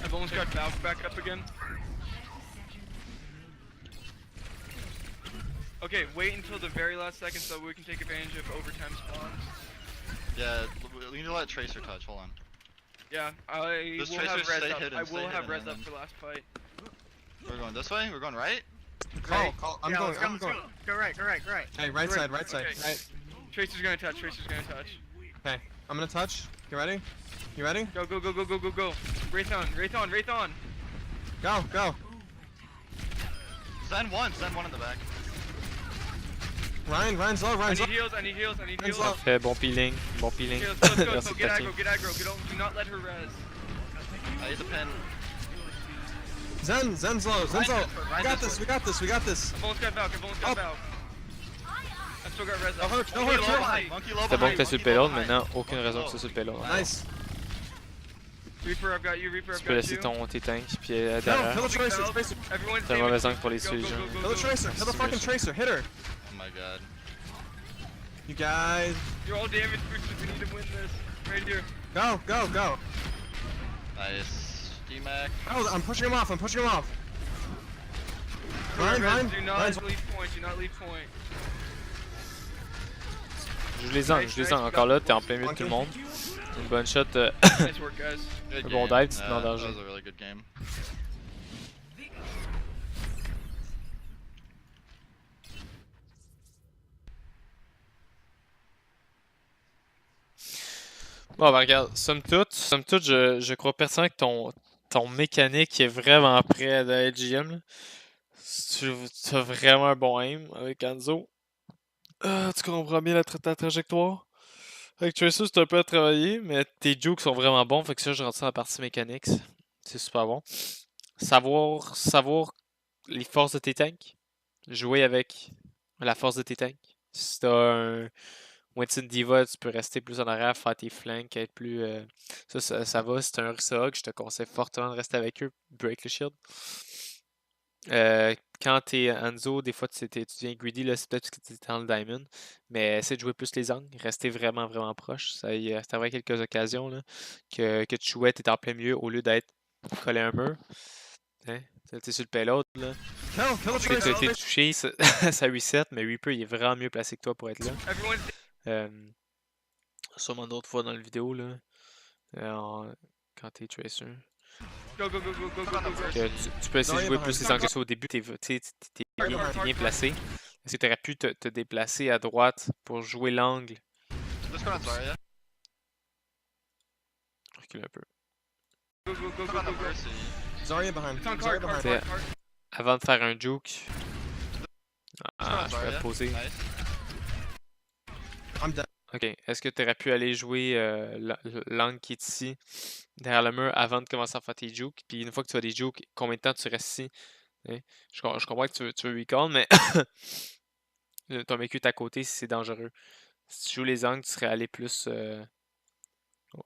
[SPEAKER 3] I've almost got Valve back up again. Okay, wait until the very last second so we can take advantage of overtime spawns.
[SPEAKER 7] Yeah, we need to let Tracer touch. Hold on.
[SPEAKER 3] Yeah, I
[SPEAKER 7] Just
[SPEAKER 3] will
[SPEAKER 7] Tracer
[SPEAKER 3] have res
[SPEAKER 7] stay
[SPEAKER 3] up.
[SPEAKER 7] hidden,
[SPEAKER 3] I
[SPEAKER 7] stay
[SPEAKER 3] will have
[SPEAKER 7] hidden,
[SPEAKER 3] res
[SPEAKER 7] and
[SPEAKER 3] up
[SPEAKER 7] then-
[SPEAKER 3] for last fight.
[SPEAKER 7] We're going this way? We're going right?
[SPEAKER 5] Call. I'm
[SPEAKER 2] Yeah,
[SPEAKER 5] going.
[SPEAKER 2] let's go. Go right.
[SPEAKER 5] Hey, right side.
[SPEAKER 3] Okay.
[SPEAKER 5] Right.
[SPEAKER 3] Tracer's gonna touch.
[SPEAKER 5] Okay, I'm gonna touch. You ready?
[SPEAKER 3] Go. Wraith on.
[SPEAKER 5] Go.
[SPEAKER 7] Zen one in the back.
[SPEAKER 5] Ryan's low.
[SPEAKER 3] I need heals.
[SPEAKER 5] Ryan's low.
[SPEAKER 1] Parfait, bon peeling.
[SPEAKER 3] Okay, let's go.
[SPEAKER 1] Merci
[SPEAKER 3] Get
[SPEAKER 1] de ta
[SPEAKER 3] aggro.
[SPEAKER 1] team.
[SPEAKER 3] Do not let her res.
[SPEAKER 7] I need the pin.
[SPEAKER 5] Zen's low.
[SPEAKER 7] Ryan
[SPEAKER 5] We got this.
[SPEAKER 3] I've almost got Valk.
[SPEAKER 5] Oh.
[SPEAKER 3] I've still got res
[SPEAKER 5] No
[SPEAKER 3] up.
[SPEAKER 5] hurt, no
[SPEAKER 3] Monkey
[SPEAKER 5] hurt,
[SPEAKER 3] low
[SPEAKER 5] no hurt.
[SPEAKER 3] behind.
[SPEAKER 7] Monkey low
[SPEAKER 1] C'était bon
[SPEAKER 7] behind,
[SPEAKER 1] que t'as sur le
[SPEAKER 7] monkey low
[SPEAKER 1] payload,
[SPEAKER 7] behind.
[SPEAKER 1] maintenant aucune
[SPEAKER 7] Monkey
[SPEAKER 1] raison
[SPEAKER 7] low.
[SPEAKER 1] que c'est sur le payload.
[SPEAKER 5] Nice.
[SPEAKER 3] Reaper, I've got you.
[SPEAKER 1] Tu peux laisser tes tanks, puis
[SPEAKER 5] Kill
[SPEAKER 1] derrière,
[SPEAKER 5] the Tracer.
[SPEAKER 3] Everyone's
[SPEAKER 1] t'as un mauvais angle pour les
[SPEAKER 3] Go,
[SPEAKER 1] suivre.
[SPEAKER 3] go,
[SPEAKER 1] genre.
[SPEAKER 3] go, go,
[SPEAKER 5] Kill the
[SPEAKER 3] go.
[SPEAKER 5] Tracer. Kill the fucking Tracer. Hit her.
[SPEAKER 7] Oh my god.
[SPEAKER 5] You guys.
[SPEAKER 3] You're all damage boosted. We need to win this. Right here.
[SPEAKER 5] Go.
[SPEAKER 7] Nice. D-Mac.
[SPEAKER 5] Oh, I'm pushing him off. Ryan, Ryan,
[SPEAKER 3] Do not
[SPEAKER 5] Ryan's
[SPEAKER 3] leave point. Do not leave point.
[SPEAKER 1] Je les ai encore là, t'es en plein milieu de tout le monde. Une bonne shot,
[SPEAKER 3] Nice work, guys.
[SPEAKER 7] Good
[SPEAKER 1] un bon
[SPEAKER 7] game.
[SPEAKER 1] dive, tu te mets en
[SPEAKER 7] That
[SPEAKER 1] danger.
[SPEAKER 7] was a really good game.
[SPEAKER 1] Bon, ben regarde, somme toute, je crois personnellement que ton mécanique est vraiment prêt à être GM. Là. Tu as vraiment un bon aim avec Anzo. Tu comprends bien ta trajectoire. Avec Tracer, c'est un peu à travailler, mais tes jukes sont vraiment bons, fait que ça, je rentre ça dans la partie mécanique. C'est super bon. Savoir les forces de tes tanks. Jouer avec la force de tes tanks. Si t'as un Winston Diva, tu peux rester plus en arrière, faire tes flanks, être plus. Ça va. Si t'as un Ursa, je te conseille fortement de rester avec eux. Break le shield. Quand t'es Hanzo, des fois tu deviens greedy, là, c'est peut-être parce que t'es dans le diamond. Mais essaie de jouer plus les angles, rester vraiment vraiment proche. C'est vrai quelques occasions là, que tu jouais, t'étais en plein milieu au lieu d'être collé à un mur. Hein? T'es sur le payload là.
[SPEAKER 5] Kill
[SPEAKER 1] Tu as été
[SPEAKER 5] Tracer.
[SPEAKER 1] touché, ça reset, mais Reaper il est vraiment mieux placé que toi pour être là.
[SPEAKER 3] Everyone,
[SPEAKER 1] Sûrement d'autres fois dans la vidéo là. Quand t'es Tracer.
[SPEAKER 3] go, go, go, go, go, go, go, go.
[SPEAKER 1] Que tu peux essayer de jouer plus les angles que ça au début, t'es bien placé. Est-ce que tu aurais pu te déplacer à droite pour jouer l'angle?
[SPEAKER 7] Let's go on Zarya.
[SPEAKER 1] Recule un peu.
[SPEAKER 3] Go, go, go,
[SPEAKER 7] Put
[SPEAKER 3] go,
[SPEAKER 7] on
[SPEAKER 3] go,
[SPEAKER 7] the
[SPEAKER 3] go.
[SPEAKER 7] Mercy.
[SPEAKER 5] Zarya behind.
[SPEAKER 3] It's on
[SPEAKER 5] Zarya
[SPEAKER 3] cart, cart,
[SPEAKER 5] behind.
[SPEAKER 3] cart, cart.
[SPEAKER 1] Avant de faire un juke,
[SPEAKER 7] Let's
[SPEAKER 1] je
[SPEAKER 7] go on
[SPEAKER 1] vais
[SPEAKER 7] Zarya.
[SPEAKER 1] poser.
[SPEAKER 7] Nice.
[SPEAKER 5] I'm dead.
[SPEAKER 1] Ok, est-ce que tu aurais pu aller jouer l'angle qui est ici, derrière le mur, avant de commencer à faire tes jukes? Puis une fois que tu as des jukes, combien de temps tu restes ici? Hein? Je comprends que tu veux recall, mais ton mec est à côté si c'est dangereux. Si tu joues les angles, tu serais allé plus. Oh.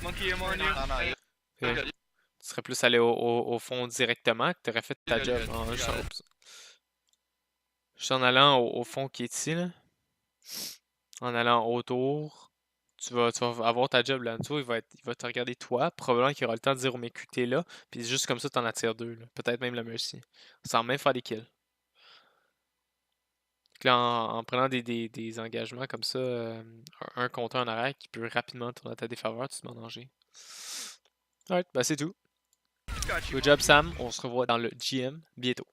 [SPEAKER 3] Monkey, I'm on you.
[SPEAKER 7] No, no, you-
[SPEAKER 1] Yeah.
[SPEAKER 7] good.
[SPEAKER 1] Tu serais plus allé au fond directement, que tu aurais fait ta
[SPEAKER 7] Good,
[SPEAKER 1] job
[SPEAKER 7] good.
[SPEAKER 1] en
[SPEAKER 7] You got it.
[SPEAKER 1] juste en allant au fond qui est ici, là. En allant autour, tu vas avoir ta job là en dessous, il va te regarder toi, probablement qu'il aura le temps de dire au mec que t'es là, puis juste comme ça t'en attires deux, là. Peut-être même la Mercy, sans même faire des kills. Donc là, en prenant des engagements comme ça, un contre un en arrière qui peut rapidement tourner à ta défaveur, tu te mets en danger. Alright, bah c'est tout.
[SPEAKER 3] Got you.
[SPEAKER 1] Good job Sam, on se revoit dans le GM bientôt.